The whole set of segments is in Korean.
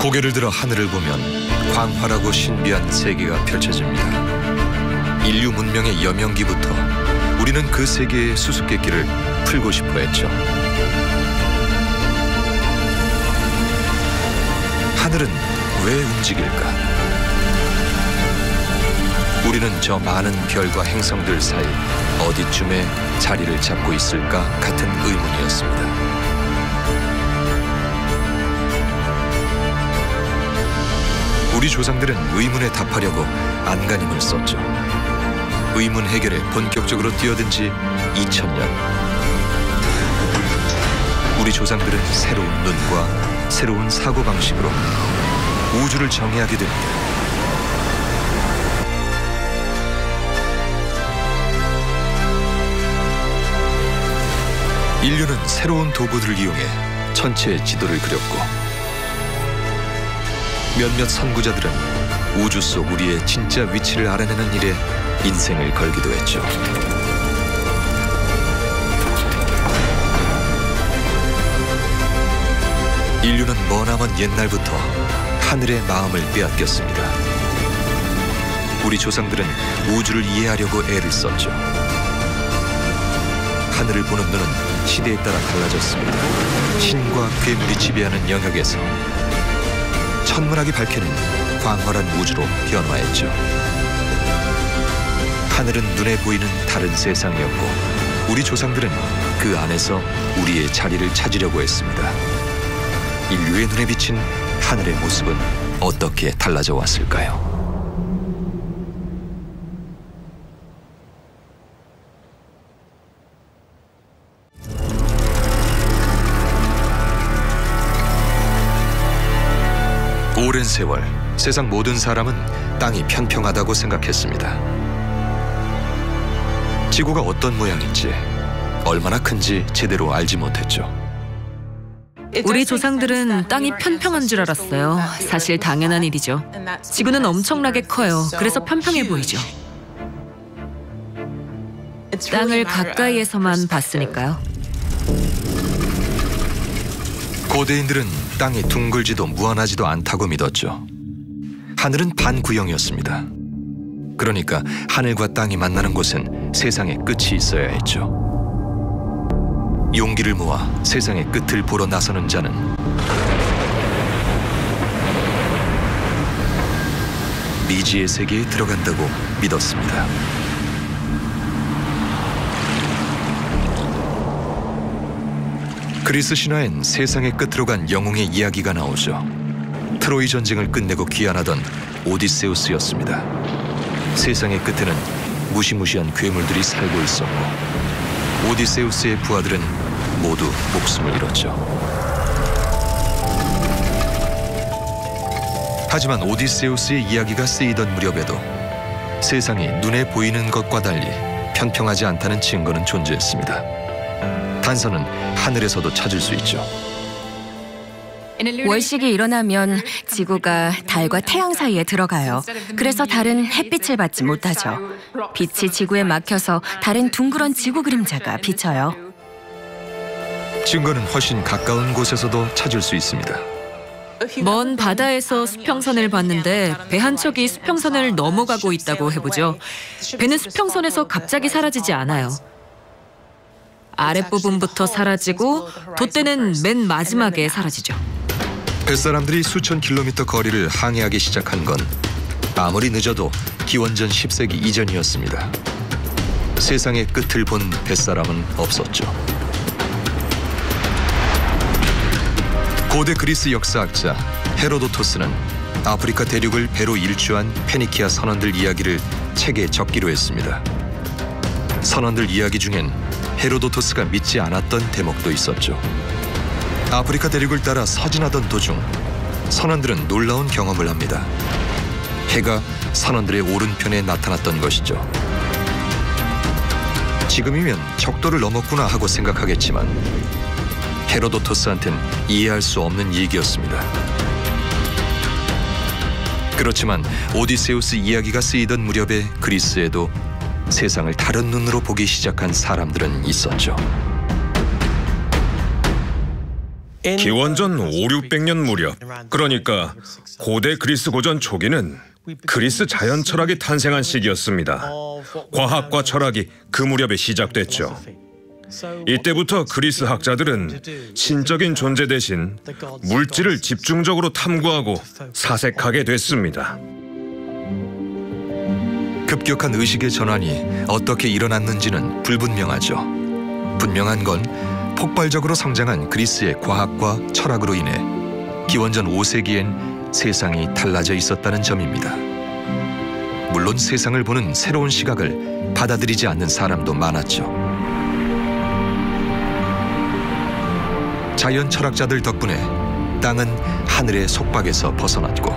고개를 들어 하늘을 보면 광활하고 신비한 세계가 펼쳐집니다. 인류 문명의 여명기부터 우리는 그 세계의 수수께끼를 풀고 싶어 했죠. 하늘은 왜 움직일까? 우리는 저 많은 별과 행성들 사이 어디쯤에 자리를 잡고 있을까 같은 의문이었습니다. 우리 조상들은 의문에 답하려고 안간힘을 썼죠. 의문 해결에 본격적으로 뛰어든 지 2000년. 우리 조상들은 새로운 눈과 새로운 사고방식으로 우주를 정의하게 됩니다. 인류는 새로운 도구들을 이용해 천체의 지도를 그렸고 몇몇 선구자들은 우주 속 우리의 진짜 위치를 알아내는 일에 인생을 걸기도 했죠. 인류는 머나먼 옛날부터 하늘의 마음을 빼앗겼습니다. 우리 조상들은 우주를 이해하려고 애를 썼죠. 하늘을 보는 눈은 시대에 따라 달라졌습니다. 신과 괴물이 지배하는 영역에서 천문학이 밝히는 광활한 우주로 변화했죠. 하늘은 눈에 보이는 다른 세상이었고 우리 조상들은 그 안에서 우리의 자리를 찾으려고 했습니다. 인류의 눈에 비친 하늘의 모습은 어떻게 달라져 왔을까요? 오랜 세월, 세상 모든 사람은 땅이 평평하다고 생각했습니다. 지구가 어떤 모양인지, 얼마나 큰지 제대로 알지 못했죠. 우리 조상들은 땅이 편평한 줄 알았어요. 사실 당연한 일이죠. 지구는 엄청나게 커요. 그래서 편평해 보이죠. 땅을 가까이에서만 봤으니까요. 고대인들은 땅이 둥글지도 무한하지도 않다고 믿었죠. 하늘은 반구형이었습니다. 그러니까 하늘과 땅이 만나는 곳은 세상의 끝이 있어야 했죠. 용기를 모아 세상의 끝을 보러 나서는 자는 미지의 세계에 들어간다고 믿었습니다. 그리스 신화엔 세상의 끝으로 간 영웅의 이야기가 나오죠. 트로이 전쟁을 끝내고 귀환하던 오디세우스였습니다. 세상의 끝에는 무시무시한 괴물들이 살고 있었고 오디세우스의 부하들은 모두 목숨을 잃었죠. 하지만 오디세우스의 이야기가 쓰이던 무렵에도 세상이 눈에 보이는 것과 달리 평평하지 않다는 증거는 존재했습니다. 단서는 하늘에서도 찾을 수 있죠. 월식이 일어나면 지구가 달과 태양 사이에 들어가요. 그래서 달은 햇빛을 받지 못하죠. 빛이 지구에 막혀서 달은 둥그런 지구 그림자가 비쳐요. 증거는 훨씬 가까운 곳에서도 찾을 수 있습니다. 먼 바다에서 수평선을 봤는데 배 한 척이 수평선을 넘어가고 있다고 해보죠. 배는 수평선에서 갑자기 사라지지 않아요. 아랫부분부터 사라지고 돛대는 맨 마지막에 사라지죠. 뱃사람들이 수천 킬로미터 거리를 항해하기 시작한 건 아무리 늦어도 기원전 10세기 이전이었습니다. 세상의 끝을 본 뱃사람은 없었죠. 고대 그리스 역사학자 헤로도토스는 아프리카 대륙을 배로 일주한 페니키아 선원들 이야기를 책에 적기로 했습니다. 선원들 이야기 중엔 헤로도토스가 믿지 않았던 대목도 있었죠. 아프리카 대륙을 따라 서진하던 도중 선원들은 놀라운 경험을 합니다. 해가 선원들의 오른편에 나타났던 것이죠. 지금이면 적도를 넘었구나 하고 생각하겠지만 헤로도토스한텐 이해할 수 없는 얘기였습니다. 그렇지만 오디세우스 이야기가 쓰이던 무렵에 그리스에도 세상을 다른 눈으로 보기 시작한 사람들은 있었죠. 기원전 5, 600년 무렵, 그러니까 고대 그리스 고전 초기는 그리스 자연 철학이 탄생한 시기였습니다. 과학과 철학이 그 무렵에 시작됐죠. 이때부터 그리스 학자들은 신적인 존재 대신 물질을 집중적으로 탐구하고 사색하게 됐습니다. 급격한 의식의 전환이 어떻게 일어났는지는 불분명하죠. 분명한 건 폭발적으로 성장한 그리스의 과학과 철학으로 인해 기원전 5세기엔 세상이 달라져 있었다는 점입니다. 물론 세상을 보는 새로운 시각을 받아들이지 않는 사람도 많았죠. 자연 철학자들 덕분에 땅은 하늘의 속박에서 벗어났고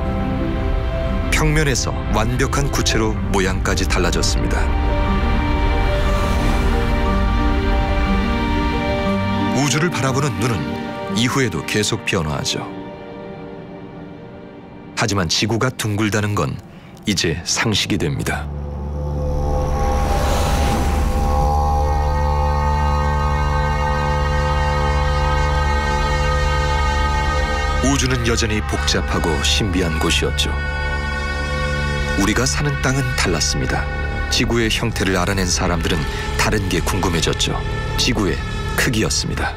평면에서 완벽한 구체로 모양까지 달라졌습니다. 우주를 바라보는 눈은 이후에도 계속 변화하죠. 하지만 지구가 둥글다는 건 이제 상식이 됩니다. 우주는 여전히 복잡하고 신비한 곳이었죠. 우리가 사는 땅은 달랐습니다. 지구의 형태를 알아낸 사람들은 다른 게 궁금해졌죠. 지구의 크기였습니다.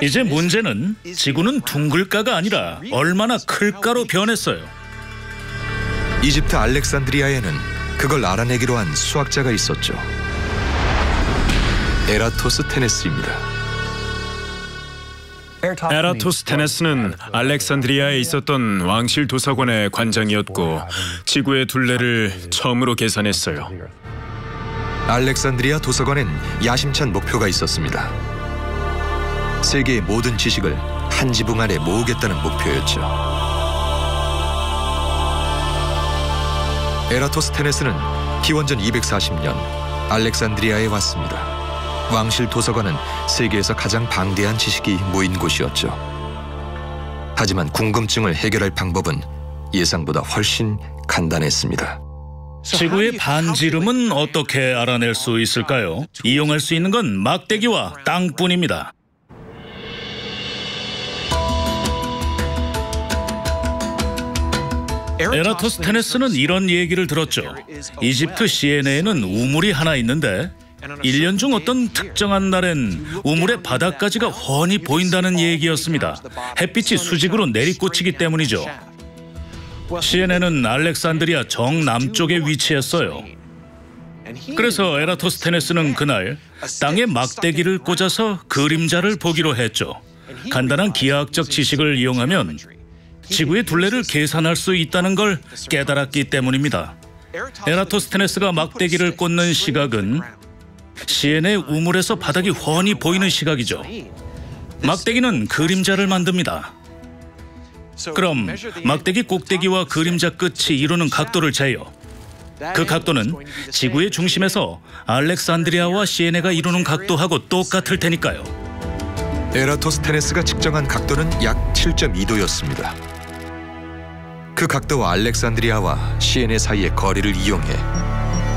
이제 문제는 지구는 둥글까가 아니라 얼마나 클까로 변했어요. 이집트 알렉산드리아에는 그걸 알아내기로 한 수학자가 있었죠. 에라토스테네스입니다. 에라토스테네스는 알렉산드리아에 있었던 왕실 도서관의 관장이었고 지구의 둘레를 처음으로 계산했어요. 알렉산드리아 도서관엔 야심찬 목표가 있었습니다. 세계의 모든 지식을 한 지붕 아래 모으겠다는 목표였죠. 에라토스테네스는 기원전 240년 알렉산드리아에 왔습니다. 왕실 도서관은 세계에서 가장 방대한 지식이 모인 곳이었죠. 하지만 궁금증을 해결할 방법은 예상보다 훨씬 간단했습니다. 지구의 반지름은 어떻게 알아낼 수 있을까요? 이용할 수 있는 건 막대기와 땅뿐입니다. 에라토스테네스는 이런 얘기를 들었죠. 이집트 시에네에는 우물이 하나 있는데 1년 중 어떤 특정한 날엔 우물의 바닥까지가 훤히 보인다는 얘기였습니다. 햇빛이 수직으로 내리꽂히기 때문이죠. 시에네는 알렉산드리아 정남쪽에 위치했어요. 그래서 에라토스테네스는 그날 땅에 막대기를 꽂아서 그림자를 보기로 했죠. 간단한 기하학적 지식을 이용하면 지구의 둘레를 계산할 수 있다는 걸 깨달았기 때문입니다. 에라토스테네스가 막대기를 꽂는 시각은 시에네 우물에서 바닥이 훤히 보이는 시각이죠. 막대기는 그림자를 만듭니다. 그럼 막대기 꼭대기와 그림자 끝이 이루는 각도를 재요. 그 각도는 지구의 중심에서 알렉산드리아와 시에네가 이루는 각도하고 똑같을 테니까요. 에라토스테네스가 측정한 각도는 약 7.2도였습니다. 그 각도와 알렉산드리아와 시에네 사이의 거리를 이용해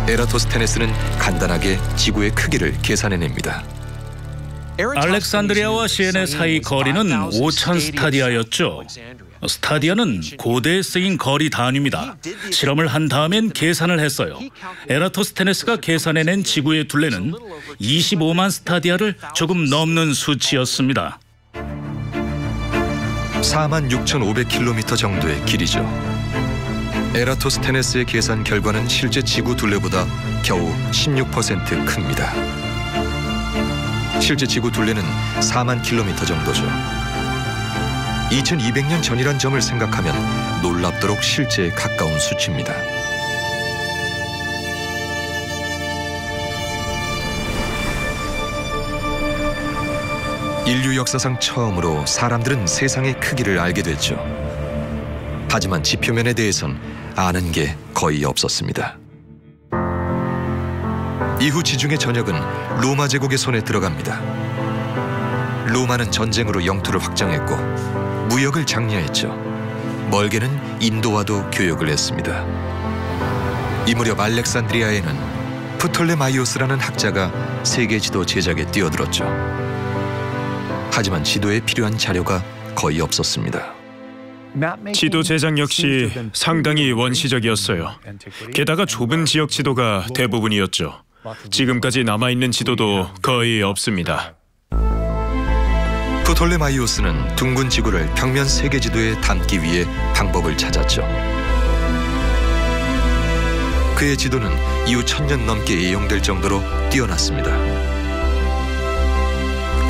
에라토스테네스는 간단하게 지구의 크기를 계산해냅니다. 알렉산드리아와 시에네 사이 거리는 5,000 스타디아였죠. 스타디아는 고대에 쓰인 거리 단위입니다. 실험을 한 다음엔 계산을 했어요. 에라토스테네스가 계산해낸 지구의 둘레는 25만 스타디아를 조금 넘는 수치였습니다. 46,500km 정도의 길이죠. 에라토스테네스의 계산 결과는 실제 지구 둘레보다 겨우 16% 큽니다. 실제 지구 둘레는 4만 킬로미터 정도죠. 2200년 전이란 점을 생각하면 놀랍도록 실제에 가까운 수치입니다. 인류 역사상 처음으로 사람들은 세상의 크기를 알게 됐죠. 하지만 지표면에 대해선 아는 게 거의 없었습니다. 이후 지중해 전역은 로마 제국의 손에 들어갑니다. 로마는 전쟁으로 영토를 확장했고 무역을 장려했죠. 멀게는 인도와도 교역을 했습니다. 이 무렵 알렉산드리아에는 프톨레마이오스라는 학자가 세계 지도 제작에 뛰어들었죠. 하지만 지도에 필요한 자료가 거의 없었습니다. 지도 제작 역시 상당히 원시적이었어요. 게다가 좁은 지역 지도가 대부분이었죠. 지금까지 남아있는 지도도 거의 없습니다. 프톨레마이오스는 둥근 지구를 평면 세계 지도에 담기 위해 방법을 찾았죠. 그의 지도는 이후 1000년 넘게 애용될 정도로 뛰어났습니다.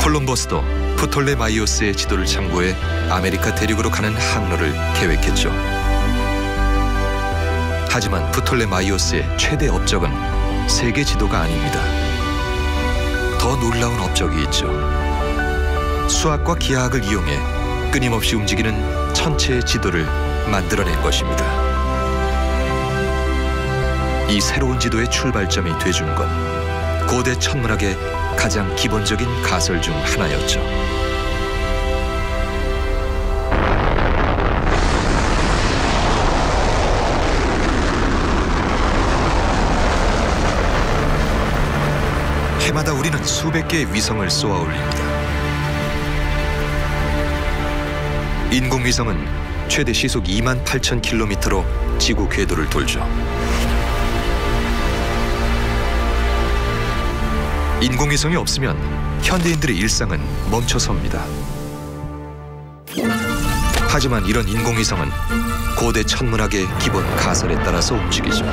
콜럼버스도 프톨레마이오스의 지도를 참고해 아메리카 대륙으로 가는 항로를 계획했죠. 하지만 프톨레마이오스의 최대 업적은 세계 지도가 아닙니다. 더 놀라운 업적이 있죠. 수학과 기하학을 이용해 끊임없이 움직이는 천체의 지도를 만들어낸 것입니다. 이 새로운 지도의 출발점이 돼준 건 고대 천문학의 가장 기본적인 가설 중 하나였죠. 해마다 우리는 수백 개의 위성을 쏘아 올립니다. 인공위성은 최대 시속 28,000km로 지구 궤도를 돌죠. 인공위성이 없으면 현대인들의 일상은 멈춰섭니다. 하지만 이런 인공위성은 고대 천문학의 기본 가설에 따라서 움직이죠.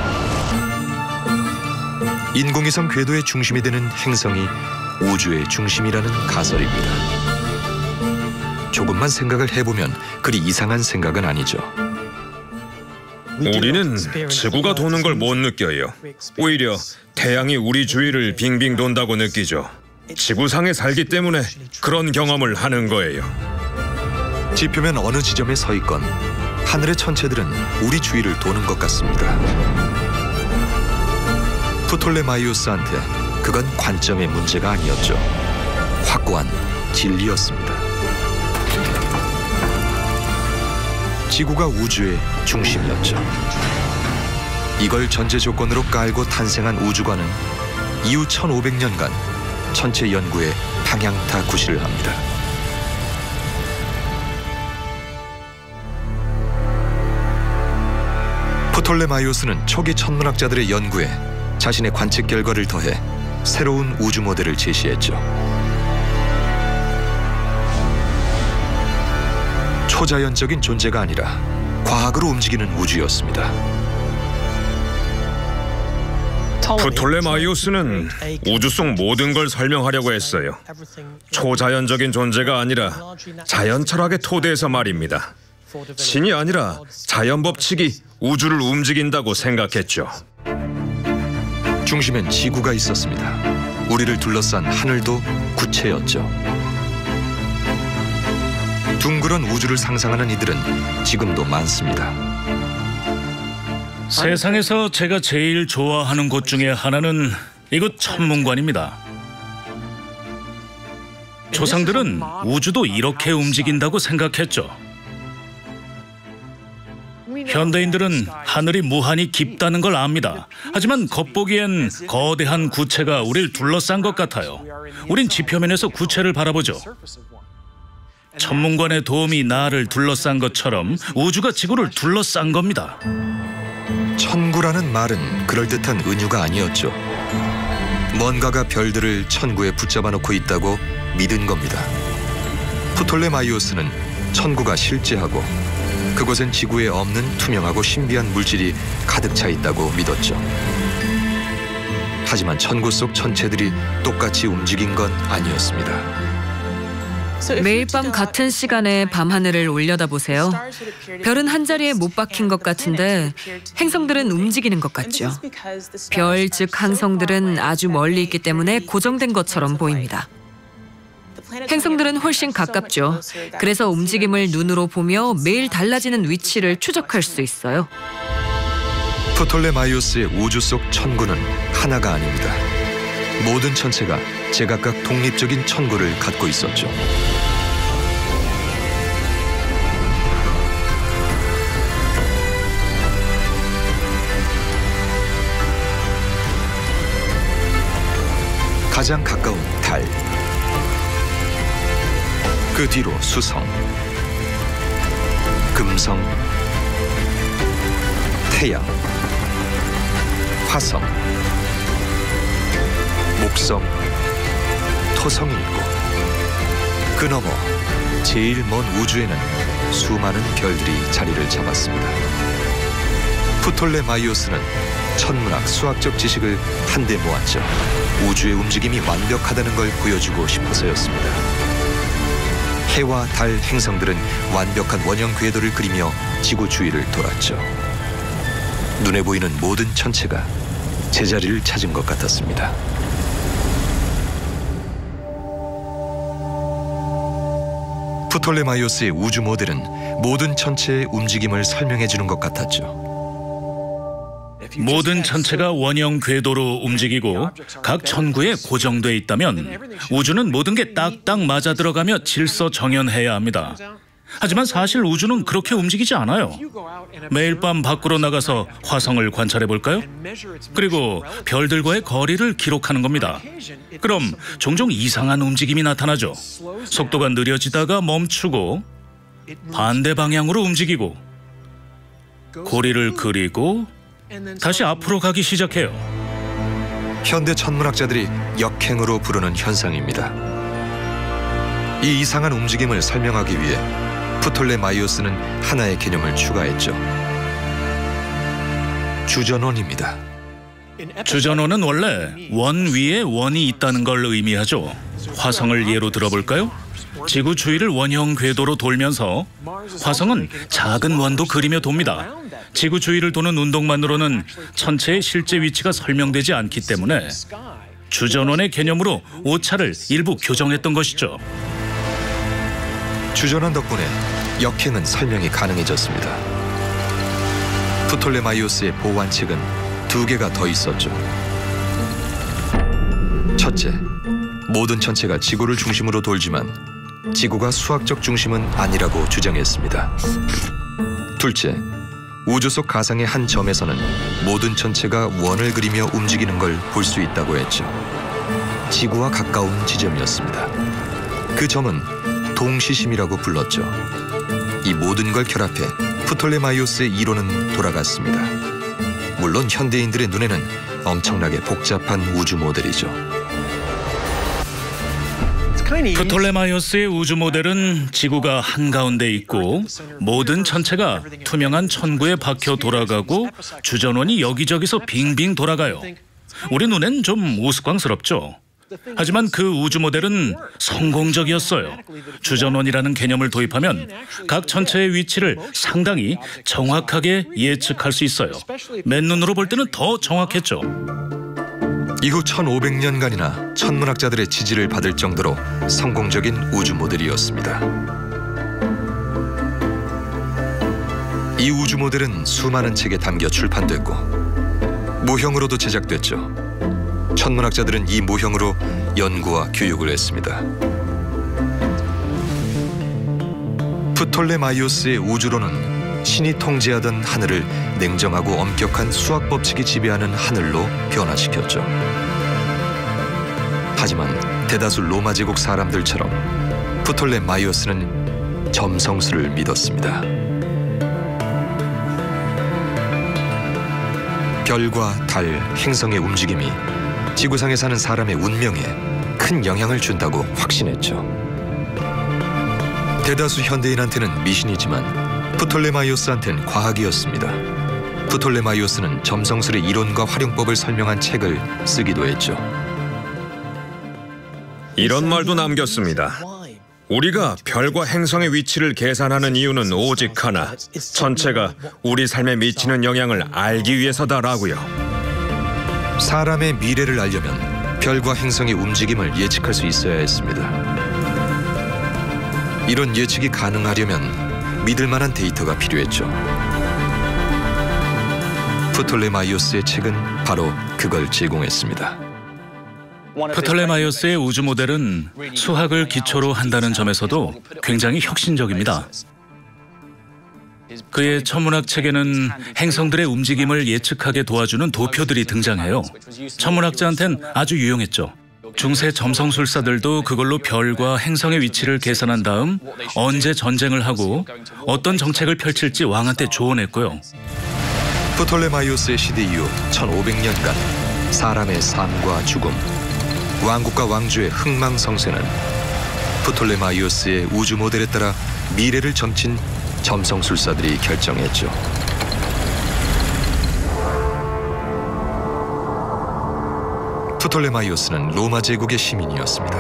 인공위성 궤도의 중심이 되는 행성이 우주의 중심이라는 가설입니다. 조금만 생각을 해보면 그리 이상한 생각은 아니죠. 우리는 지구가 도는 걸 못 느껴요. 오히려 태양이 우리 주위를 빙빙 돈다고 느끼죠. 지구상에 살기 때문에 그런 경험을 하는 거예요. 지표면 어느 지점에 서 있건 하늘의 천체들은 우리 주위를 도는 것 같습니다. 프톨레마이오스한테 그건 관점의 문제가 아니었죠. 확고한 진리였습니다. 지구가 우주의 중심이었죠. 이걸 전제 조건으로 깔고 탄생한 우주관은 이후 1500년간 천체 연구에 방향타 구실을 합니다. 프톨레마이오스는 초기 천문학자들의 연구에 자신의 관측 결과를 더해 새로운 우주 모델을 제시했죠. 초자연적인 존재가 아니라 과학으로 움직이는 우주였습니다. 프톨레마이오스는 우주 속 모든 걸 설명하려고 했어요. 초자연적인 존재가 아니라 자연 철학의 토대에서 말입니다. 신이 아니라 자연 법칙이 우주를 움직인다고 생각했죠. 중심엔 지구가 있었습니다. 우리를 둘러싼 하늘도 구체였죠. 둥그런 우주를 상상하는 이들은 지금도 많습니다. 세상에서 제가 제일 좋아하는 곳 중에 하나는 이곳 천문관입니다. 조상들은 우주도 이렇게 움직인다고 생각했죠. 현대인들은 하늘이 무한히 깊다는 걸 압니다. 하지만 겉보기엔 거대한 구체가 우리를 둘러싼 것 같아요. 우린 지표면에서 구체를 바라보죠. 천문관의 도움이 나를 둘러싼 것처럼 우주가 지구를 둘러싼 겁니다. 천구라는 말은 그럴듯한 은유가 아니었죠. 뭔가가 별들을 천구에 붙잡아 놓고 있다고 믿은 겁니다. 프톨레마이오스는 천구가 실제하고 그곳엔 지구에 없는 투명하고 신비한 물질이 가득 차 있다고 믿었죠. 하지만 천구 속 천체들이 똑같이 움직인 건 아니었습니다. 매일 밤 같은 시간에 밤하늘을 올려다보세요. 별은 한 자리에 못 박힌 것 같은데 행성들은 움직이는 것 같죠. 별, 즉 항성들은 아주 멀리 있기 때문에 고정된 것처럼 보입니다. 행성들은 훨씬 가깝죠. 그래서 움직임을 눈으로 보며 매일 달라지는 위치를 추적할 수 있어요. 프톨레마이오스의 우주 속 천구는 하나가 아닙니다. 모든 천체가 제각각 독립적인 천구를 갖고 있었죠. 가장 가까운 달, 그 뒤로 수성, 금성, 태양, 화성, 목성, 토성이 있고 그 너머 제일 먼 우주에는 수많은 별들이 자리를 잡았습니다. 프톨레마이오스는 천문학, 수학적 지식을 한데 모았죠. 우주의 움직임이 완벽하다는 걸 보여주고 싶어서였습니다. 해와 달, 행성들은 완벽한 원형 궤도를 그리며 지구 주위를 돌았죠. 눈에 보이는 모든 천체가 제자리를 찾은 것 같았습니다. 프톨레마이오스의 우주 모델은 모든 천체의 움직임을 설명해 주는 것 같았죠. 모든 천체가 원형 궤도로 움직이고 각 천구에 고정돼 있다면 우주는 모든 게 딱딱 맞아 들어가며 질서 정연해야 합니다. 하지만 사실 우주는 그렇게 움직이지 않아요. 매일 밤 밖으로 나가서 화성을 관찰해 볼까요? 그리고 별들과의 거리를 기록하는 겁니다. 그럼 종종 이상한 움직임이 나타나죠. 속도가 느려지다가 멈추고 반대 방향으로 움직이고 고리를 그리고 다시 앞으로 가기 시작해요. 현대 천문학자들이 역행으로 부르는 현상입니다. 이 이상한 움직임을 설명하기 위해 프톨레마이오스는 하나의 개념을 추가했죠. 주전원입니다. 주전원은 원래 원 위에 원이 있다는 걸 의미하죠. 화성을 예로 들어볼까요? 지구 주위를 원형 궤도로 돌면서 화성은 작은 원도 그리며 돕니다. 지구 주위를 도는 운동만으로는 천체의 실제 위치가 설명되지 않기 때문에 주전원의 개념으로 오차를 일부 교정했던 것이죠. 주전원 덕분에 역행은 설명이 가능해졌습니다. 프톨레마이오스의 보완책은 두 개가 더 있었죠. 첫째, 모든 천체가 지구를 중심으로 돌지만 지구가 수학적 중심은 아니라고 주장했습니다. 둘째, 우주 속 가상의 한 점에서는 모든 천체가 원을 그리며 움직이는 걸 볼 수 있다고 했죠. 지구와 가까운 지점이었습니다. 그 점은 동시심이라고 불렀죠. 이 모든 걸 결합해 프톨레마이오스의 이론은 돌아갔습니다. 물론 현대인들의 눈에는 엄청나게 복잡한 우주 모델이죠. 프톨레마이오스의 우주 모델은 지구가 한가운데 있고 모든 천체가 투명한 천구에 박혀 돌아가고 주전원이 여기저기서 빙빙 돌아가요. 우리 눈엔 좀 우스꽝스럽죠. 하지만 그 우주 모델은 성공적이었어요. 주전원이라는 개념을 도입하면 각 천체의 위치를 상당히 정확하게 예측할 수 있어요. 맨눈으로 볼 때는 더 정확했죠. 이후 1500년간이나 천문학자들의 지지를 받을 정도로 성공적인 우주 모델이었습니다. 이 우주 모델은 수많은 책에 담겨 출판됐고 모형으로도 제작됐죠. 천문학자들은 이 모형으로 연구와 교육을 했습니다. 프톨레마이오스의 우주론은 신이 통제하던 하늘을 냉정하고 엄격한 수학 법칙이 지배하는 하늘로 변화시켰죠. 하지만 대다수 로마 제국 사람들처럼 프톨레마이오스는 점성술을 믿었습니다. 별과 달, 행성의 움직임이 지구상에 사는 사람의 운명에 큰 영향을 준다고 확신했죠. 대다수 현대인한테는 미신이지만 프톨레마이오스한테는 과학이었습니다. 프톨레마이오스는 점성술의 이론과 활용법을 설명한 책을 쓰기도 했죠. 이런 말도 남겼습니다. 우리가 별과 행성의 위치를 계산하는 이유는 오직 하나, 천체가 우리 삶에 미치는 영향을 알기 위해서다라고요. 사람의 미래를 알려면 별과 행성의 움직임을 예측할 수 있어야 했습니다. 이런 예측이 가능하려면 믿을 만한 데이터가 필요했죠. 프톨레마이오스의 책은 바로 그걸 제공했습니다. 프톨레마이오스의 우주 모델은 수학을 기초로 한다는 점에서도 굉장히 혁신적입니다. 그의 천문학 책에는 행성들의 움직임을 예측하게 도와주는 도표들이 등장해요. 천문학자한텐 아주 유용했죠. 중세 점성술사들도 그걸로 별과 행성의 위치를 계산한 다음 언제 전쟁을 하고 어떤 정책을 펼칠지 왕한테 조언했고요. 프톨레마이오스의 시대 이후 1500년간 사람의 삶과 죽음, 왕국과 왕주의 흥망성쇠는 프톨레마이오스의 우주 모델에 따라 미래를 점친 점성술사들이 결정했죠. 프톨레마이오스는 로마 제국의 시민이었습니다.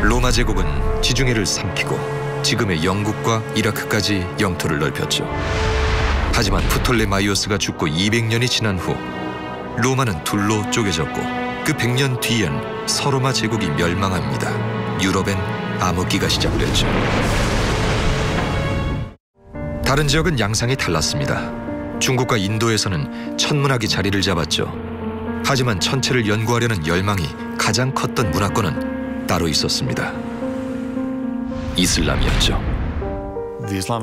로마 제국은 지중해를 삼키고 지금의 영국과 이라크까지 영토를 넓혔죠. 하지만 프톨레마이오스가 죽고 200년이 지난 후 로마는 둘로 쪼개졌고 그 100년 뒤엔 서로마 제국이 멸망합니다. 유럽엔 암흑기가 시작됐죠. 다른 지역은 양상이 달랐습니다. 중국과 인도에서는 천문학이 자리를 잡았죠. 하지만 천체를 연구하려는 열망이 가장 컸던 문화권은 따로 있었습니다. 이슬람이었죠.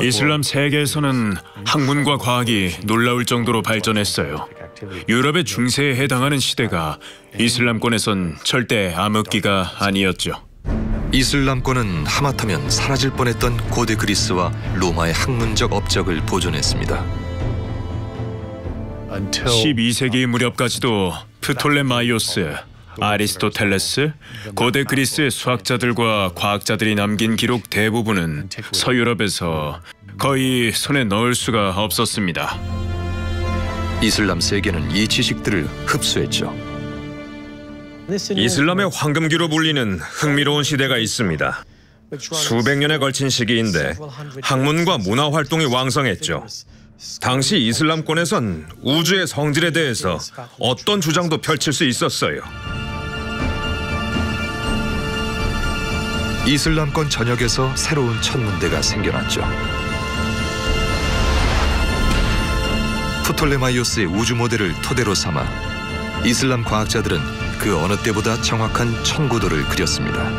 이슬람 세계에서는 학문과 과학이 놀라울 정도로 발전했어요. 유럽의 중세에 해당하는 시대가 이슬람권에선 절대 암흑기가 아니었죠. 이슬람권은 하마터면 사라질 뻔했던 고대 그리스와 로마의 학문적 업적을 보존했습니다. 12세기 무렵까지도 프톨레마이오스, 아리스토텔레스, 고대 그리스의 수학자들과 과학자들이 남긴 기록 대부분은 서유럽에서 거의 손에 넣을 수가 없었습니다. 이슬람 세계는 이 지식들을 흡수했죠. 이슬람의 황금기로 불리는 흥미로운 시대가 있습니다. 수백 년에 걸친 시기인데 학문과 문화 활동이 왕성했죠. 당시 이슬람권에선 우주의 성질에 대해서 어떤 주장도 펼칠 수 있었어요. 이슬람권 전역에서 새로운 천문대가 생겨났죠. 프톨레마이오스의 우주 모델을 토대로 삼아 이슬람 과학자들은 그 어느 때보다 정확한 천고도를 그렸습니다.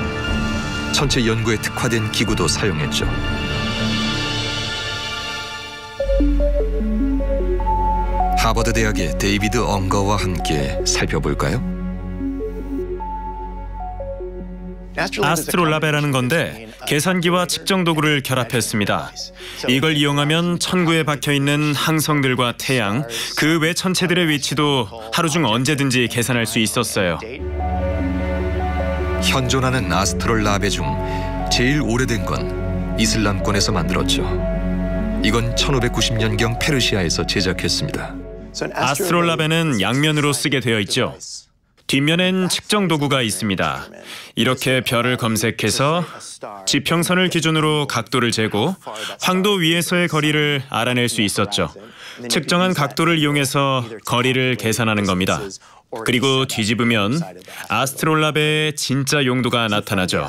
천체 연구에 특화된 기구도 사용했죠. 하버드 대학의 데이비드 엉거와 함께 살펴볼까요? 아스트롤라베라는 건데 계산기와 측정 도구를 결합했습니다. 이걸 이용하면 천구에 박혀있는 항성들과 태양, 그 외 천체들의 위치도 하루 중 언제든지 계산할 수 있었어요. 현존하는 아스트롤라베 중 제일 오래된 건 이슬람권에서 만들었죠. 이건 1590년경 페르시아에서 제작했습니다. 아스트롤라베는 양면으로 쓰게 되어 있죠. 뒷면엔 측정 도구가 있습니다. 이렇게 별을 검색해서 지평선을 기준으로 각도를 재고 황도 위에서의 거리를 알아낼 수 있었죠. 측정한 각도를 이용해서 거리를 계산하는 겁니다. 그리고 뒤집으면 아스트롤라베의 진짜 용도가 나타나죠.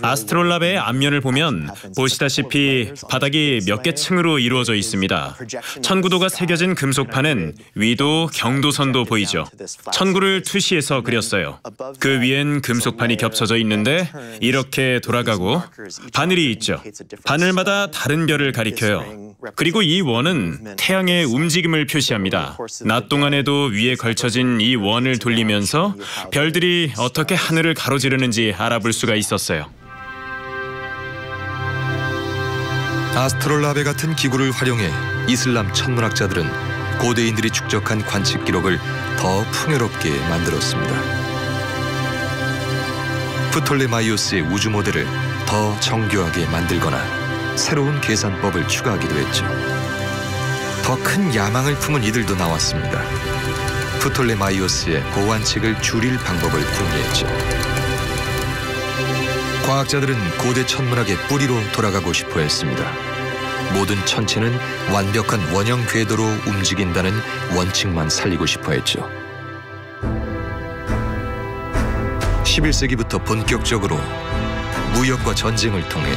아스트롤라베의 앞면을 보면 보시다시피 바닥이 몇 개 층으로 이루어져 있습니다. 천구도가 새겨진 금속판엔 위도, 경도선도 보이죠. 천구를 투시해서 그렸어요. 그 위엔 금속판이 겹쳐져 있는데 이렇게 돌아가고 바늘이 있죠. 바늘마다 다른 별을 가리켜요. 그리고 이 원은 태양의 움직임을 표시합니다. 낮 동안에도 위에 걸쳐진 이 원을 돌리면서 별들이 어떻게 하늘을 가로지르는지 알아볼 수가 있었어요. 아스트롤라베 같은 기구를 활용해 이슬람 천문학자들은 고대인들이 축적한 관측 기록을 더 풍요롭게 만들었습니다. 프톨레마이오스의 우주 모델을 더 정교하게 만들거나 새로운 계산법을 추가하기도 했죠. 더 큰 야망을 품은 이들도 나왔습니다. 프톨레마이오스의 고관측을 줄일 방법을 궁리했죠. 과학자들은 고대 천문학의 뿌리로 돌아가고 싶어 했습니다. 모든 천체는 완벽한 원형 궤도로 움직인다는 원칙만 살리고 싶어 했죠. 11세기부터 본격적으로 무역과 전쟁을 통해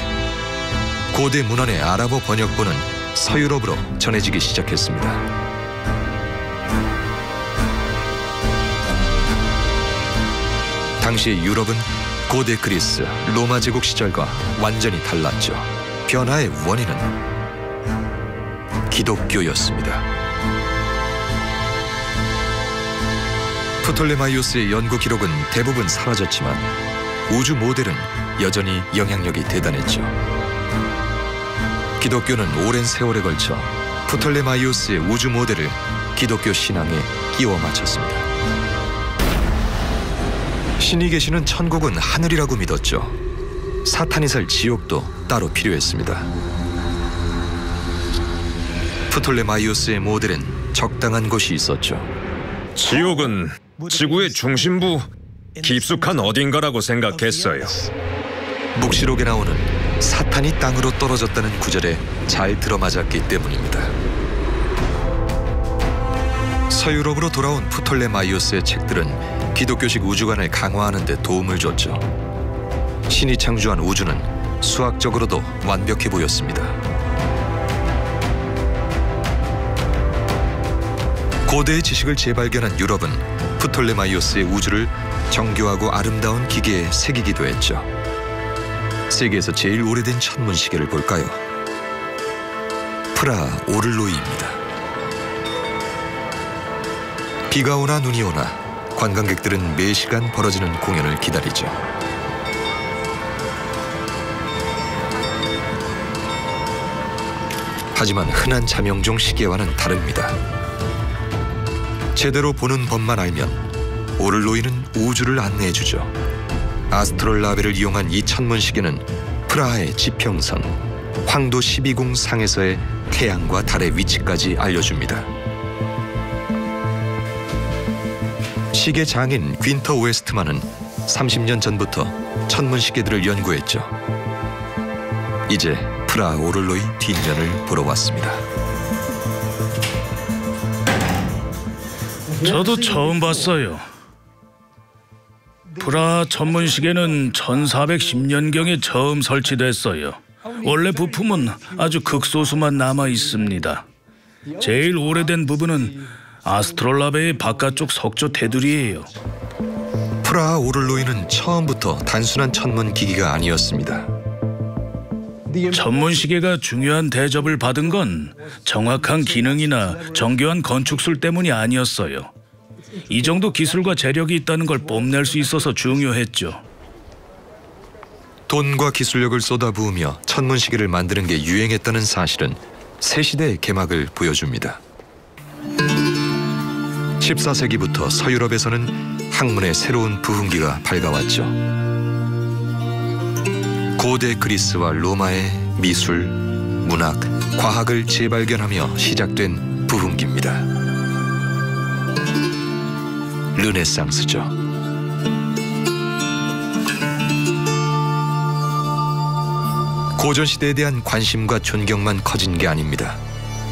고대 문헌의 아랍어 번역본은 서유럽으로 전해지기 시작했습니다. 당시 유럽은 고대 그리스, 로마 제국 시절과 완전히 달랐죠. 변화의 원인은 기독교였습니다. 프톨레마이오스의 연구 기록은 대부분 사라졌지만 우주 모델은 여전히 영향력이 대단했죠. 기독교는 오랜 세월에 걸쳐 프톨레마이오스의 우주 모델을 기독교 신앙에 끼워 맞췄습니다. 신이 계시는 천국은 하늘이라고 믿었죠. 사탄이 살 지옥도 따로 필요했습니다. 프톨레마이오스의 모델엔 적당한 곳이 있었죠. 지옥은 지구의 중심부 깊숙한 어딘가라고 생각했어요. 묵시록에 나오는 사탄이 땅으로 떨어졌다는 구절에 잘 들어맞았기 때문입니다. 서유럽으로 돌아온 프톨레마이오스의 책들은 기독교식 우주관을 강화하는 데 도움을 줬죠. 신이 창조한 우주는 수학적으로도 완벽해 보였습니다. 고대의 지식을 재발견한 유럽은 프톨레마이오스의 우주를 정교하고 아름다운 기계에 새기기도 했죠. 세계에서 제일 오래된 천문시계를 볼까요? 프라하 오를로이입니다. 비가 오나 눈이 오나 관광객들은 매시간 벌어지는 공연을 기다리죠. 하지만 흔한 자명종 시계와는 다릅니다. 제대로 보는 법만 알면 오를로이는 우주를 안내해주죠. 아스트롤라베를 이용한 이 천문시계는 프라하의 지평선, 황도 12궁 상에서의 태양과 달의 위치까지 알려줍니다. 시계 장인 귄터 웨스트만은 30년 전부터 천문시계들을 연구했죠. 이제 프라하 오를로이 뒷면을 보러 왔습니다. 저도 처음 봤어요. 프라하 천문시계는 1410년경에 처음 설치됐어요. 원래 부품은 아주 극소수만 남아 있습니다. 제일 오래된 부분은 아스트롤라베의 바깥쪽 석조 테두리예요. 프라하 오를로이는 처음부터 단순한 천문 기기가 아니었습니다. 천문시계가 중요한 대접을 받은 건 정확한 기능이나 정교한 건축술 때문이 아니었어요. 이 정도 기술과 재력이 있다는 걸 뽐낼 수 있어서 중요했죠. 돈과 기술력을 쏟아부으며 천문시계를 만드는 게 유행했다는 사실은 새 시대의 개막을 보여줍니다. 14세기부터 서유럽에서는 학문의 새로운 부흥기가 밝아왔죠. 고대 그리스와 로마의 미술, 문학, 과학을 재발견하며 시작된 부흥기입니다. 르네상스죠. 고전시대에 대한 관심과 존경만 커진 게 아닙니다.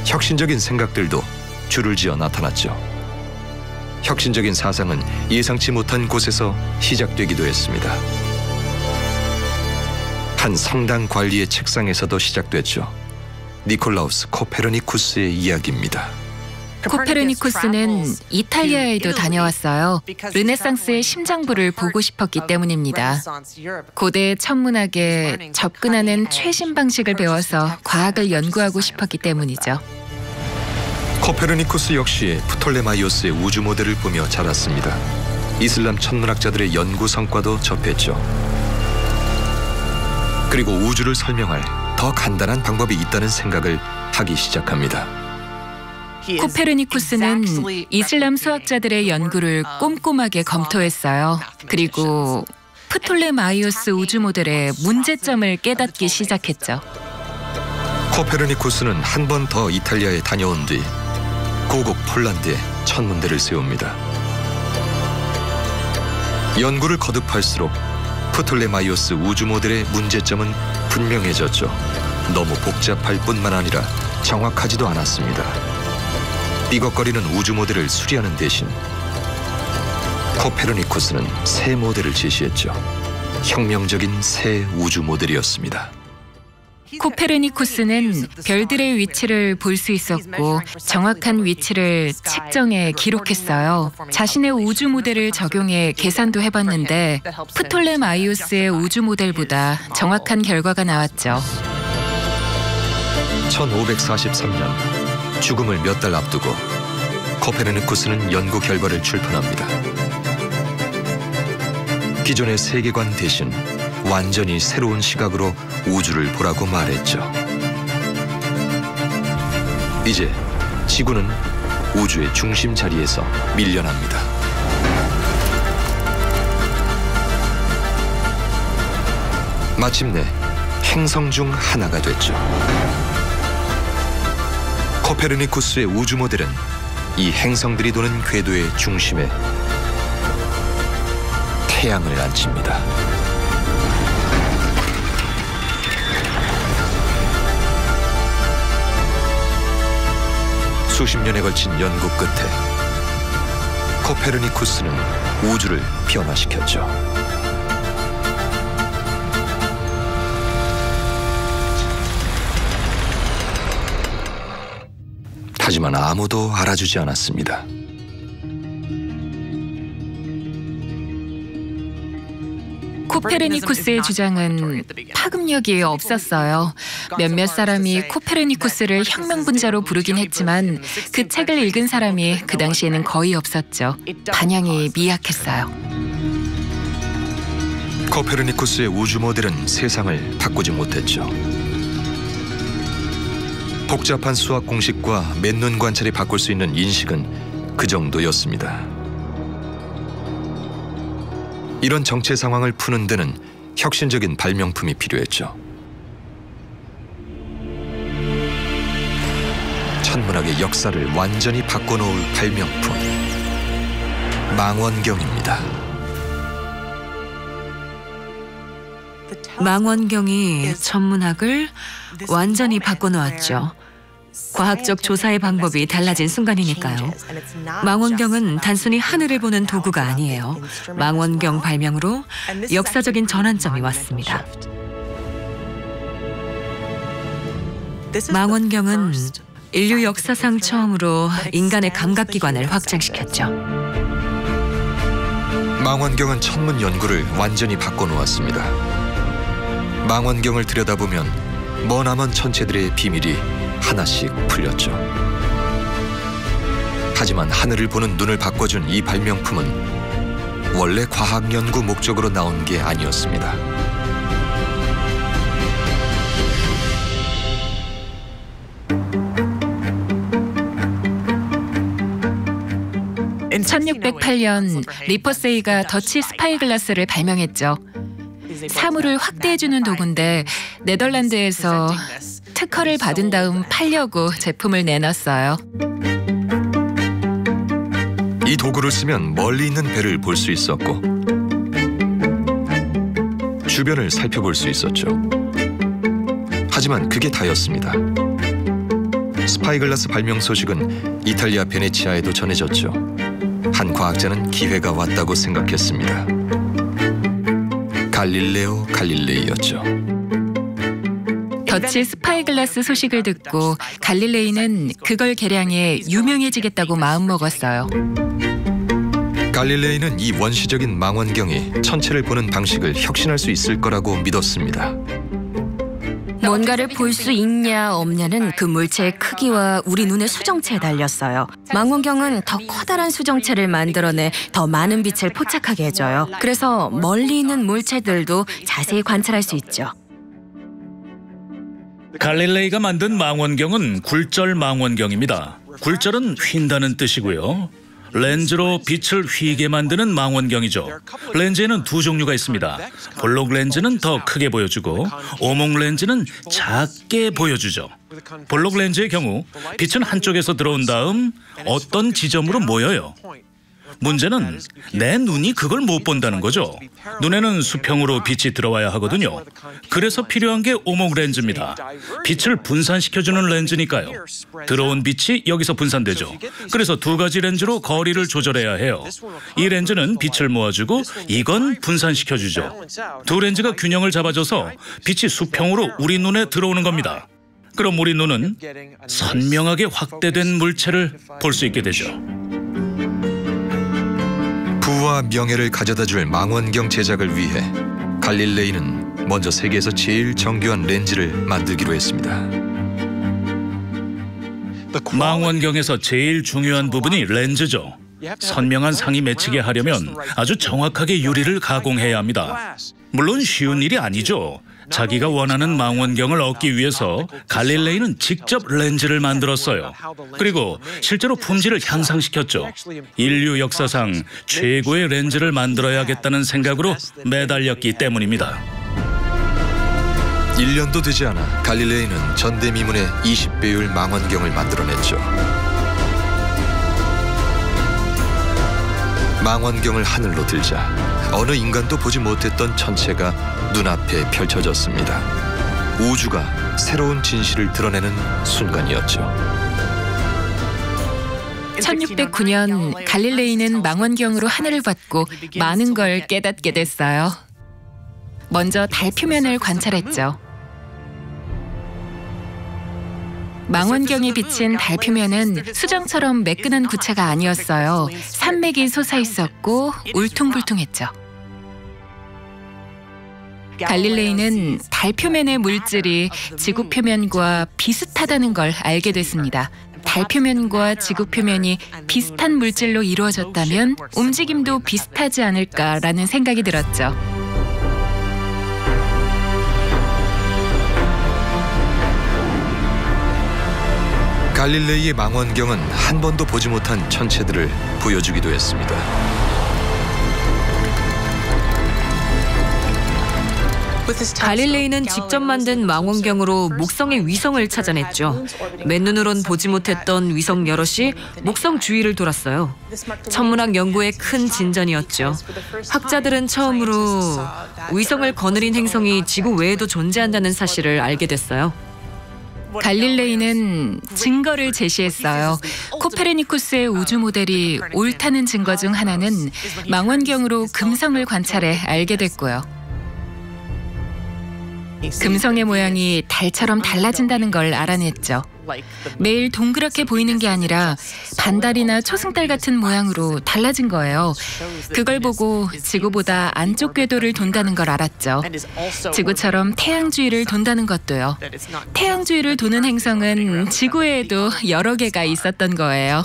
혁신적인 생각들도 줄을 지어 나타났죠. 혁신적인 사상은 예상치 못한 곳에서 시작되기도 했습니다. 한 성당 관리의 책상에서도 시작됐죠. 니콜라우스 코페르니쿠스의 이야기입니다. 코페르니쿠스는 이탈리아에도 다녀왔어요. 르네상스의 심장부를 보고 싶었기 때문입니다. 고대 천문학에 접근하는 최신 방식을 배워서 과학을 연구하고 싶었기 때문이죠. 코페르니쿠스 역시 프톨레마이오스의 우주 모델을 보며 자랐습니다. 이슬람 천문학자들의 연구 성과도 접했죠. 그리고 우주를 설명할 더 간단한 방법이 있다는 생각을 하기 시작합니다. 코페르니쿠스는 이슬람 수학자들의 연구를 꼼꼼하게 검토했어요. 그리고 프톨레마이오스 우주 모델의 문제점을 깨닫기 시작했죠. 코페르니쿠스는 한 번 더 이탈리아에 다녀온 뒤 고국 폴란드에 천문대를 세웁니다. 연구를 거듭할수록 프톨레마이오스 우주 모델의 문제점은 분명해졌죠. 너무 복잡할 뿐만 아니라 정확하지도 않았습니다. 삐걱거리는 우주 모델을 수리하는 대신 코페르니쿠스는 새 모델을 제시했죠. 혁명적인 새 우주 모델이었습니다. 코페르니쿠스는 별들의 위치를 볼 수 있었고 정확한 위치를 측정해 기록했어요. 자신의 우주 모델을 적용해 계산도 해봤는데 프톨레마이오스의 우주 모델보다 정확한 결과가 나왔죠. 1543년 죽음을 몇 달 앞두고 코페르니쿠스는 연구 결과를 출판합니다. 기존의 세계관 대신 완전히 새로운 시각으로 우주를 보라고 말했죠. 이제 지구는 우주의 중심 자리에서 밀려납니다. 마침내 행성 중 하나가 됐죠. 코페르니쿠스의 우주 모델은 이 행성들이 도는 궤도의 중심에 태양을 앉힙니다. 수십 년에 걸친 연구 끝에 코페르니쿠스는 우주를 변화시켰죠. 하지만 아무도 알아주지 않았습니다. 코페르니쿠스의 주장은 파급력이 없었어요. 몇몇 사람이 코페르니쿠스를 혁명분자로 부르긴 했지만 그 책을 읽은 사람이 그 당시에는 거의 없었죠. 반향이 미약했어요. 코페르니쿠스의 우주 모델은 세상을 바꾸지 못했죠. 복잡한 수학 공식과 맨눈 관찰이 바꿀 수 있는 인식은 그 정도였습니다. 이런 정체 상황을 푸는 데는 혁신적인 발명품이 필요했죠. 천문학의 역사를 완전히 바꿔놓을 발명품, 망원경입니다. 망원경이 천문학을 완전히 바꿔놓았죠. 과학적 조사의 방법이 달라진 순간이니까요. 망원경은 단순히 하늘을 보는 도구가 아니에요. 망원경 발명으로 역사적인 전환점이 왔습니다. 망원경은 인류 역사상 처음으로 인간의 감각기관을 확장시켰죠. 망원경은 천문 연구를 완전히 바꿔놓았습니다. 망원경을 들여다보면 머나먼 천체들의 비밀이 하나씩 풀렸죠. 하지만 하늘을 보는 눈을 바꿔준 이 발명품은 원래 과학 연구 목적으로 나온 게 아니었습니다. (1608년) 리퍼세이가 더치 스파이글라스를 발명했죠. 사물을 확대해주는 도구인데 네덜란드에서 특허를 받은 다음 팔려고 제품을 내놨어요. 이 도구를 쓰면 멀리 있는 배를 볼 수 있었고 주변을 살펴볼 수 있었죠. 하지만 그게 다였습니다. 스파이글라스 발명 소식은 이탈리아 베네치아에도 전해졌죠. 한 과학자는 기회가 왔다고 생각했습니다. 갈릴레오 갈릴레이였죠. 더치 스파이글라스 소식을 듣고 갈릴레이는 그걸 개량해 유명해지겠다고 마음먹었어요. 갈릴레이는 이 원시적인 망원경이 천체를 보는 방식을 혁신할 수 있을 거라고 믿었습니다. 뭔가를 볼 수 있냐 없냐는 그 물체의 크기와 우리 눈의 수정체에 달렸어요. 망원경은 더 커다란 수정체를 만들어내 더 많은 빛을 포착하게 해줘요. 그래서 멀리 있는 물체들도 자세히 관찰할 수 있죠. 갈릴레이가 만든 망원경은 굴절 망원경입니다. 굴절은 휜다는 뜻이고요. 렌즈로 빛을 휘게 만드는 망원경이죠. 렌즈에는 두 종류가 있습니다. 볼록 렌즈는 더 크게 보여주고 오목 렌즈는 작게 보여주죠. 볼록 렌즈의 경우 빛은 한쪽에서 들어온 다음 어떤 지점으로 모여요. 문제는 내 눈이 그걸 못 본다는 거죠. 눈에는 수평으로 빛이 들어와야 하거든요. 그래서 필요한 게 오목 렌즈입니다. 빛을 분산시켜주는 렌즈니까요. 들어온 빛이 여기서 분산되죠. 그래서 두 가지 렌즈로 거리를 조절해야 해요. 이 렌즈는 빛을 모아주고 이건 분산시켜주죠. 두 렌즈가 균형을 잡아줘서 빛이 수평으로 우리 눈에 들어오는 겁니다. 그럼 우리 눈은 선명하게 확대된 물체를 볼 수 있게 되죠. 부와 명예를 가져다줄 망원경 제작을 위해 갈릴레이는 먼저 세계에서 제일 정교한 렌즈를 만들기로 했습니다. 망원경에서 제일 중요한 부분이 렌즈죠. 선명한 상이 맺히게 하려면 아주 정확하게 유리를 가공해야 합니다. 물론 쉬운 일이 아니죠. 자기가 원하는 망원경을 얻기 위해서 갈릴레이는 직접 렌즈를 만들었어요. 그리고 실제로 품질을 향상시켰죠. 인류 역사상 최고의 렌즈를 만들어야겠다는 생각으로 매달렸기 때문입니다. 1년도 되지 않아 갈릴레이는 전대미문의 20배율 망원경을 만들어냈죠. 망원경을 하늘로 들자 어느 인간도 보지 못했던 천체가 눈앞에 펼쳐졌습니다. 우주가 새로운 진실을 드러내는 순간이었죠. 1609년 갈릴레이는 망원경으로 하늘을 봤고 많은 걸 깨닫게 됐어요. 먼저 달 표면을 관찰했죠. 망원경이 비친 달 표면은 수정처럼 매끈한 구체가 아니었어요. 산맥이 솟아 있었고 울퉁불퉁했죠. 갈릴레이는 달 표면의 물질이 지구 표면과 비슷하다는 걸 알게 됐습니다. 달 표면과 지구 표면이 비슷한 물질로 이루어졌다면 움직임도 비슷하지 않을까라는 생각이 들었죠. 갈릴레이의 망원경은 한 번도 보지 못한 천체들을 보여주기도 했습니다. 갈릴레이는 직접 만든 망원경으로 목성의 위성을 찾아냈죠. 맨눈으론 보지 못했던 위성 여럿이 목성 주위를 돌았어요. 천문학 연구의 큰 진전이었죠. 학자들은 처음으로 위성을 거느린 행성이 지구 외에도 존재한다는 사실을 알게 됐어요. 갈릴레이는 증거를 제시했어요. 코페르니쿠스의 우주 모델이 옳다는 증거 중 하나는 망원경으로 금성을 관찰해 알게 됐고요. 금성의 모양이 달처럼 달라진다는 걸 알아냈죠. 매일 동그랗게 보이는 게 아니라 반달이나 초승달 같은 모양으로 달라진 거예요. 그걸 보고 지구보다 안쪽 궤도를 돈다는 걸 알았죠. 지구처럼 태양 주위를 돈다는 것도요. 태양 주위를 도는 행성은 지구 외에도 여러 개가 있었던 거예요.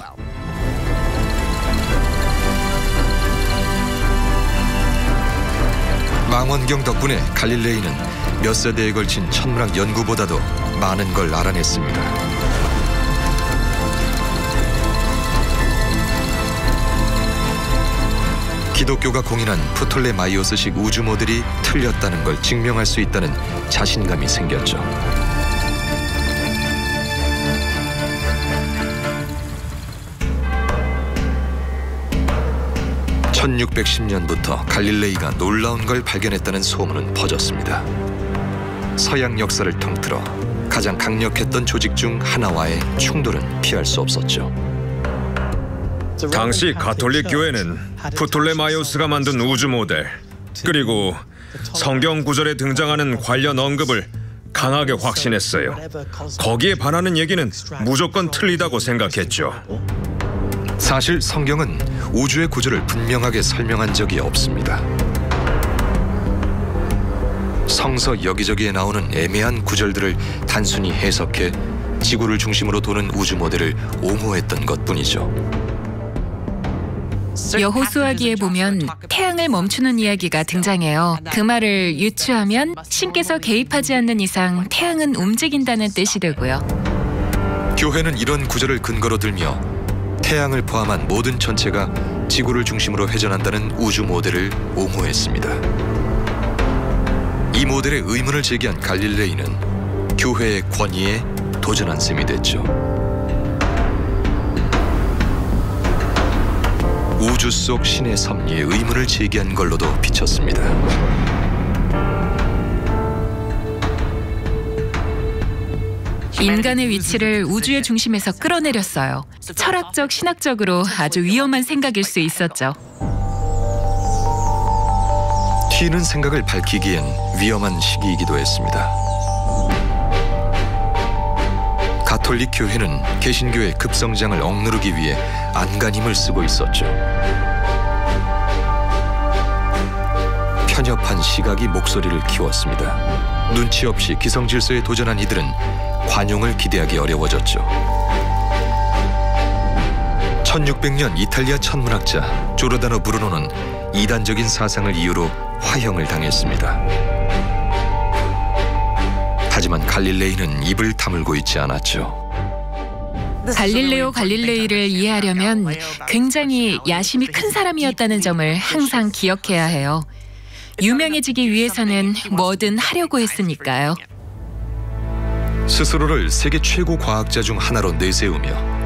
망원경 덕분에 갈릴레이는 몇 세대에 걸친 천문학 연구보다도 많은 걸 알아냈습니다. 기독교가 공인한 프톨레마이오스식 우주 모델이 틀렸다는 걸 증명할 수 있다는 자신감이 생겼죠. (1610년부터) 갈릴레이가 놀라운 걸 발견했다는 소문은 퍼졌습니다. 서양 역사를 통틀어 가장 강력했던 조직 중 하나와의 충돌은 피할 수 없었죠. 당시 가톨릭 교회는 프톨레마이오스가 만든 우주 모델 그리고 성경 구절에 등장하는 관련 언급을 강하게 확신했어요. 거기에 반하는 얘기는 무조건 틀리다고 생각했죠. 사실 성경은 우주의 구조를 분명하게 설명한 적이 없습니다. 성서 여기저기에 나오는 애매한 구절들을 단순히 해석해 지구를 중심으로 도는 우주 모델을 옹호했던 것뿐이죠. 여호수아기에 보면 태양을 멈추는 이야기가 등장해요. 그 말을 유추하면 신께서 개입하지 않는 이상 태양은 움직인다는 뜻이 되고요. 교회는 이런 구절을 근거로 들며 태양을 포함한 모든 천체가 지구를 중심으로 회전한다는 우주 모델을 옹호했습니다. 이 모델의 의문을 제기한 갈릴레이는 교회의 권위에 도전한 셈이 됐죠. 우주 속 신의 섭리에 의문을 제기한 걸로도 비쳤습니다. 인간의 위치를 우주의 중심에서 끌어내렸어요. 철학적, 신학적으로 아주 위험한 생각일 수 있었죠. 튀는 생각을 밝히기엔 위험한 시기이기도 했습니다. 가톨릭 교회는 개신교의 급성장을 억누르기 위해 안간힘을 쓰고 있었죠. 편협한 시각이 목소리를 키웠습니다. 눈치 없이 기성질서에 도전한 이들은 관용을 기대하기 어려워졌죠. 1600년 이탈리아 천문학자 조르다노 브루노는 이단적인 사상을 이유로 화형을 당했습니다. 하지만 갈릴레이는 입을 다물고 있지 않았죠. 갈릴레오 갈릴레이를 이해하려면 굉장히 야심이 큰 사람이었다는 점을 항상 기억해야 해요. 유명해지기 위해서는 뭐든 하려고 했으니까요. 스스로를 세계 최고 과학자 중 하나로 내세우며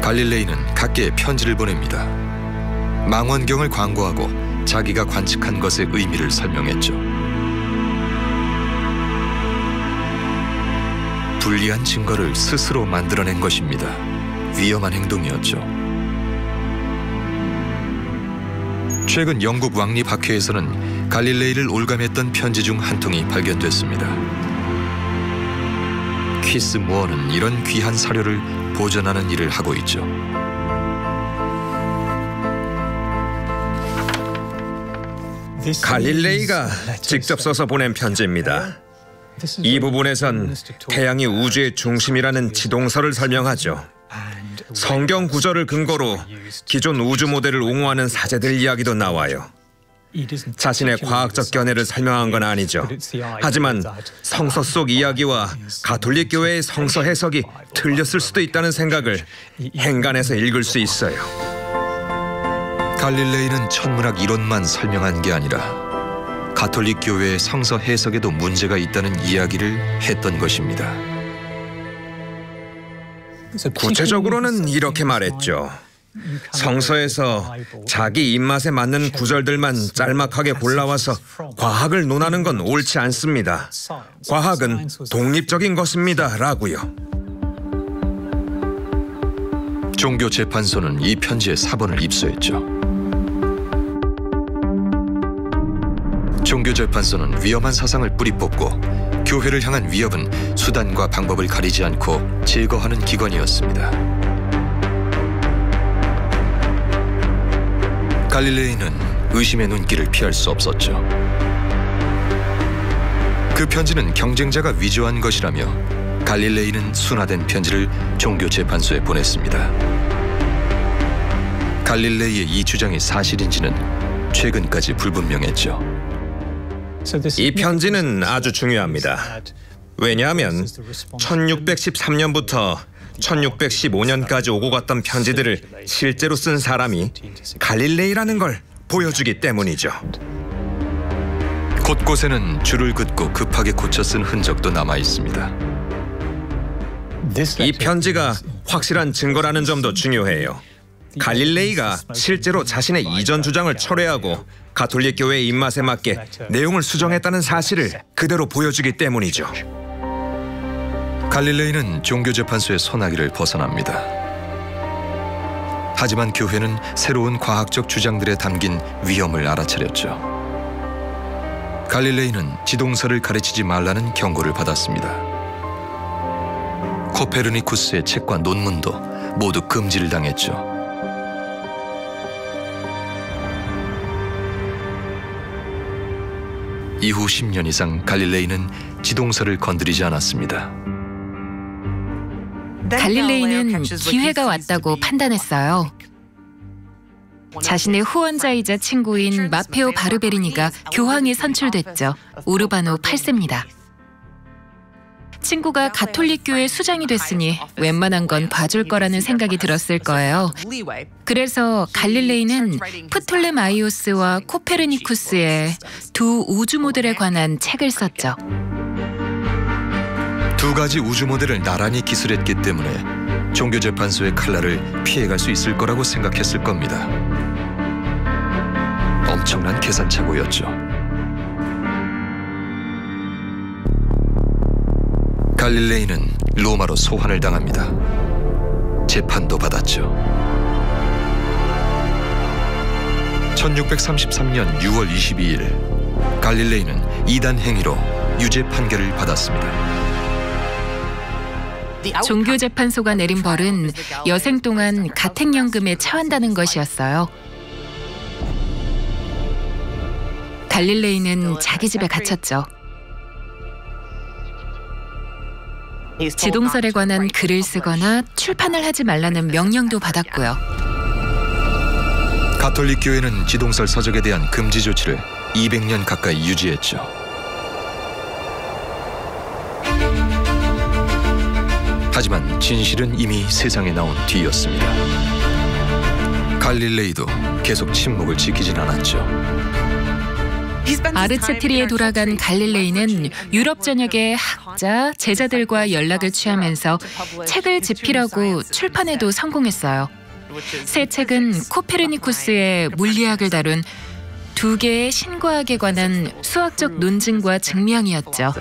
갈릴레이는 각계에 편지를 보냅니다. 망원경을 광고하고 자기가 관측한 것의 의미를 설명했죠. 불리한 증거를 스스로 만들어낸 것입니다. 위험한 행동이었죠. 최근 영국 왕립학회에서는 갈릴레이를 올감했던 편지 중 한 통이 발견됐습니다. 키스 무어는 이런 귀한 사료를 보존하는 일을 하고 있죠. 갈릴레이가 직접 써서 보낸 편지입니다. 이 부분에선 태양이 우주의 중심이라는 지동설을 설명하죠. 성경 구절을 근거로 기존 우주 모델을 옹호하는 사제들 이야기도 나와요. 자신의 과학적 견해를 설명한 건 아니죠. 하지만 성서 속 이야기와 가톨릭 교회의 성서 해석이 틀렸을 수도 있다는 생각을 행간에서 읽을 수 있어요. 갈릴레이는 천문학 이론만 설명한 게 아니라 가톨릭 교회의 성서 해석에도 문제가 있다는 이야기를 했던 것입니다. 구체적으로는 이렇게 말했죠. 성서에서 자기 입맛에 맞는 구절들만 짤막하게 골라와서 과학을 논하는 건 옳지 않습니다. 과학은 독립적인 것입니다. 라고요. 종교재판소는 이 편지에 사본을 입수했죠. 종교재판소는 위험한 사상을 뿌리 뽑고 교회를 향한 위협은 수단과 방법을 가리지 않고 제거하는 기관이었습니다. 갈릴레이는 의심의 눈길을 피할 수 없었죠. 그 편지는 경쟁자가 위조한 것이라며 갈릴레이는 순화된 편지를 종교재판소에 보냈습니다. 갈릴레이의 이 주장이 사실인지는 최근까지 불분명했죠. 이 편지는 아주 중요합니다. 왜냐하면 1613년부터 1615년까지 오고 갔던 편지들을 실제로 쓴 사람이 갈릴레이라는 걸 보여주기 때문이죠. 곳곳에는 줄을 긋고 급하게 고쳐 쓴 흔적도 남아 있습니다. 이 편지가 확실한 증거라는 점도 중요해요. 갈릴레이가 실제로 자신의 이전 주장을 철회하고 가톨릭 교회의 입맛에 맞게 내용을 수정했다는 사실을 그대로 보여주기 때문이죠. 갈릴레이는 종교재판소의 소나기를 벗어납니다. 하지만 교회는 새로운 과학적 주장들에 담긴 위험을 알아차렸죠. 갈릴레이는 지동설을 가르치지 말라는 경고를 받았습니다. 코페르니쿠스의 책과 논문도 모두 금지를 당했죠. 이후 10년 이상 갈릴레이는 지동설을 건드리지 않았습니다. 갈릴레이는 기회가 왔다고 판단했어요. 자신의 후원자이자 친구인 마페오 바르베리니가 교황에 선출됐죠. 우르바노 8세입니다. 친구가 가톨릭 교회 수장이 됐으니 웬만한 건 봐줄 거라는 생각이 들었을 거예요. 그래서 갈릴레이는 프톨레마이오스와 코페르니쿠스의 두 우주 모델에 관한 책을 썼죠. 두 가지 우주 모델을 나란히 기술했기 때문에 종교재판소의 칼날을 피해갈 수 있을 거라고 생각했을 겁니다. 엄청난 계산착오였죠. 갈릴레이는 로마로 소환을 당합니다. 재판도 받았죠. 1633년 6월 22일 갈릴레이는 이단 행위로 유죄 판결을 받았습니다. 종교재판소가 내린 벌은 여생 동안 가택연금에 처한다는 것이었어요. 갈릴레이는 자기 집에 갇혔죠. 지동설에 관한 글을 쓰거나 출판을 하지 말라는 명령도 받았고요. 가톨릭 교회는 지동설 서적에 대한 금지 조치를 200년 가까이 유지했죠. 하지만 진실은 이미 세상에 나온 뒤였습니다. 갈릴레이도 계속 침묵을 지키진 않았죠. 아르체트리에 돌아간 갈릴레이는 유럽 전역의 학자, 제자들과 연락을 취하면서 책을 집필하고 출판에도 성공했어요. 새 책은 코페르니쿠스의 물리학을 다룬 2개의 신과학에 관한 수학적 논증과 증명이었죠.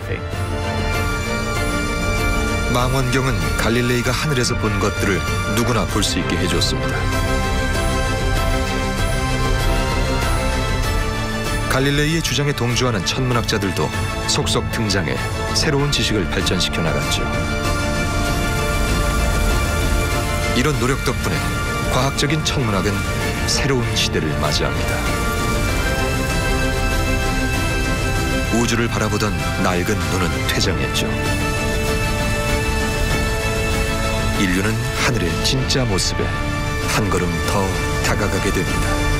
망원경은 갈릴레이가 하늘에서 본 것들을 누구나 볼 수 있게 해줬습니다. 갈릴레이의 주장에 동조하는 천문학자들도 속속 등장해 새로운 지식을 발전시켜 나갔죠. 이런 노력 덕분에 과학적인 천문학은 새로운 시대를 맞이합니다. 우주를 바라보던 낡은 눈은 퇴장했죠. 인류는 하늘의 진짜 모습에 한 걸음 더 다가가게 됩니다.